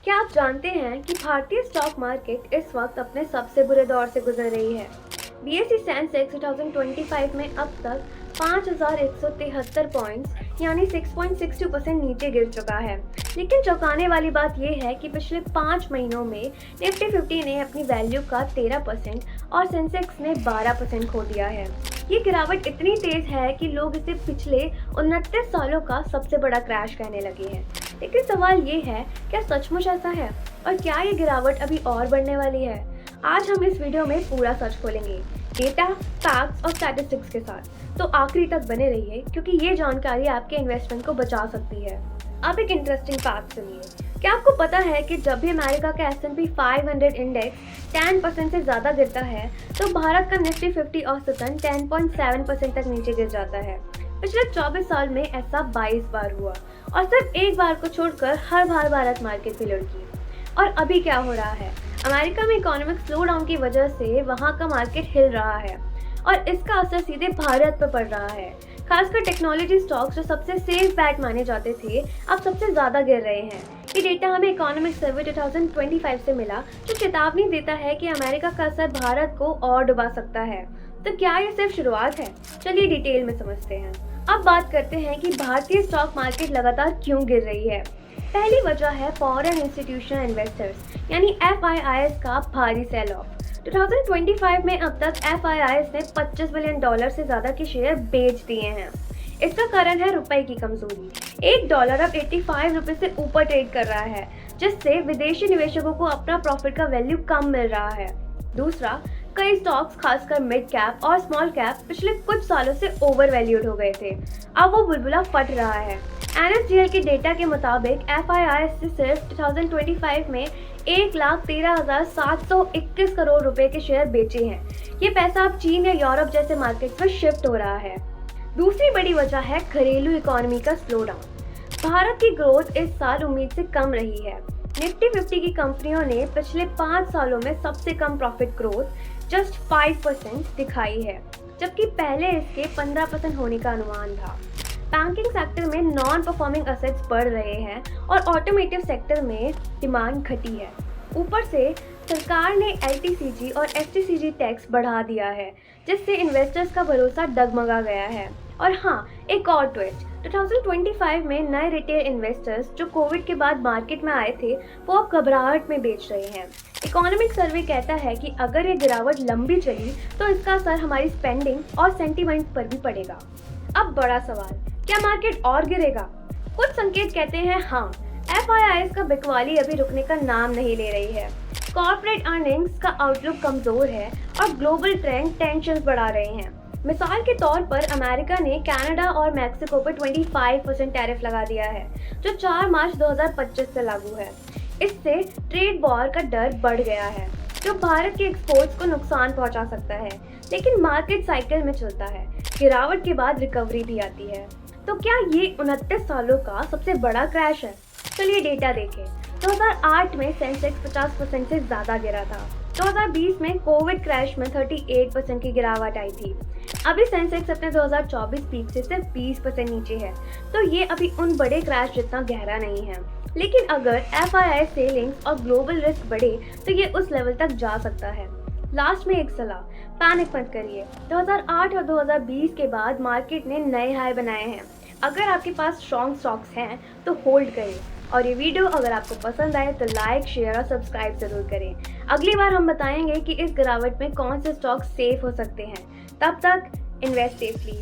क्या आप जानते हैं कि भारतीय स्टॉक मार्केट इस वक्त अपने सबसे बुरे दौर से गुजर रही है। बीएसई सेंसेक्स 2025 में अब तक 5,173 पॉइंट्स यानी 6.62% नीचे गिर चुका है। लेकिन चौंकाने वाली बात यह है कि पिछले 5 महीनों में निफ्टी 50 ने अपनी वैल्यू का 13% और सेंसेक्स ने 12% खो दिया है। ये गिरावट इतनी तेज है कि लोग इसे पिछले 29 सालों का सबसे बड़ा क्रैश कहने लगे हैं। लेकिन सवाल ये है, क्या सचमुच ऐसा है और क्या ये गिरावट अभी और बढ़ने वाली है? आज हम इस वीडियो में पूरा सच खोलेंगे, डेटा, फैक्ट्स और स्टैटिस्टिक्स के साथ। तो आखिरी तक बने रहिए क्योंकि ये जानकारी आपके इन्वेस्टमेंट को बचा सकती है। अब एक इंटरेस्टिंग फैक्ट सुनिए। क्या आपको पता है कि जब भी अमेरिका का S&P 500 इंडेक्स 10% से ज़्यादा गिरता है तो भारत का निफ्टी 50 औसतन 10.7% तक नीचे गिर जाता है। पिछले 24 साल में ऐसा 22 बार हुआ और सिर्फ एक बार को छोड़कर हर बार भारत मार्केट भी लुढ़की। और अभी क्या हो रहा है? अमेरिका में इकोनॉमिक स्लो डाउन की वजह से वहाँ का मार्केट हिल रहा है और इसका असर सीधे भारत पर पड़ रहा है। खासकर टेक्नोलॉजी स्टॉक्स जो सबसे सेफ बैट माने जाते थे अब सबसे ज़्यादा गिर रहे हैं। ये डेटा हमें इकोनॉमिक सर्वे 2025 से मिला जो चेतावनी देता है कि अमेरिका का असर भारत को और डुबा सकता है। तो क्या ये सिर्फ शुरुआत है? चलिए डिटेल में समझते हैं। अब बात करते हैं कि भारतीय स्टॉक मार्केट लगातार क्यों गिर रही है। पहली वजह है फॉरेन इंस्टीट्यूशनल इन्वेस्टर्स यानी FIIs का भारी सेल ऑफ। 2025 में अब तक FIIs ने $25 बिलियन से ज़्यादा के शेयर बेच दिए हैं। इसका कारण है रुपए की कमजोरी। $1 अब 85 रुपए से ऊपर ट्रेड कर रहा है, जिससे विदेशी निवेशकों को अपना प्रॉफिट का वैल्यू कम मिल रहा है। दूसरा, कई स्टॉक्स खासकर मिड कैप और स्मॉल कैप पिछले कुछ सालों से ओवर वैल्यूड हो गए थे। अब वो बुलबुला फट रहा है। NSDL के डेटा के मुताबिक FIIs से सिर्फ 2025 में 1,13,721 करोड़ रुपए के शेयर बेचे हैं। ये पैसा अब चीन या यूरोप जैसे मार्केट्स में शिफ्ट हो रहा है। दूसरी बड़ी वजह है घरेलू इकोनॉमी का स्लो डाउन। भारत की ग्रोथ इस साल उम्मीद से कम रही है। निफ्टी 50 की कंपनियों ने पिछले 5 सालों में सबसे कम प्रॉफिट ग्रोथ जस्ट 5% दिखाई है, जबकि पहले इसके 15% होने का अनुमान था। बैंकिंग सेक्टर में नॉन परफॉर्मिंग असेट्स बढ़ रहे हैं और ऑटोमेटिव सेक्टर में डिमांड घटी है। ऊपर से सरकार ने LTCG और STCG टैक्स बढ़ा दिया है, जिससे इन्वेस्टर्स का भरोसा डगमगा गया है। और हाँ, एक और ट्विस्ट, 2025 में नए रिटेल इन्वेस्टर्स जो कोविड के बाद मार्केट में आए थे वो अब घबराहट में बेच रहे हैं। इकोनॉमिक सर्वे कहता है कि अगर ये गिरावट लंबी चली तो इसका असर हमारी स्पेंडिंग और सेंटीमेंट पर भी पड़ेगा। अब बड़ा सवाल, क्या मार्केट और गिरेगा? कुछ संकेत कहते हैं हाँ, FIIs का बिकवाली अभी रुकने का नाम नहीं ले रही है। कॉर्पोरेट अर्निंग्स का आउटलुक कमजोर है और ग्लोबल ट्रेंड टेंशन बढ़ा रहे हैं। मिसाल के तौर पर अमेरिका ने कनाडा और मैक्सिको पर 25% टैरिफ लगा दिया है, जो 4 मार्च 2025 से लागू है। इससे ट्रेड वॉर का डर बढ़ गया है, जो भारत के एक्सपोर्ट्स को नुकसान पहुंचा सकता है। लेकिन मार्केट साइकिल में चलता है, गिरावट के बाद रिकवरी भी आती है। तो क्या ये 29 सालों का सबसे बड़ा क्रैश है? चलिए डेटा देखें। 2008 में सेंसेक्स 50% से ज़्यादा गिरा था। 2020 में कोविड क्रैश में 38% की गिरावट आई थी। अभी सेंसेक्स अपने 2024 पीक से सिर्फ 20% नीचे है, तो ये अभी उन बड़े क्रैश जितना गहरा नहीं है। लेकिन अगर FII सेलिंग्स और ग्लोबल रिस्क बढ़े तो ये उस लेवल तक जा सकता है। लास्ट में एक सलाह, पैनिक मत करिए। 2008 और 2020 के बाद मार्केट ने नए हाई बनाए हैं। अगर आपके पास स्ट्रॉन्ग स्टॉक्स हैं तो होल्ड करें। और ये वीडियो अगर आपको पसंद आए तो लाइक, शेयर और सब्सक्राइब जरूर करें। अगली बार हम बताएंगे कि इस गिरावट में कौन से स्टॉक सेफ हो सकते हैं। तब तक इन्वेस्ट सेफली।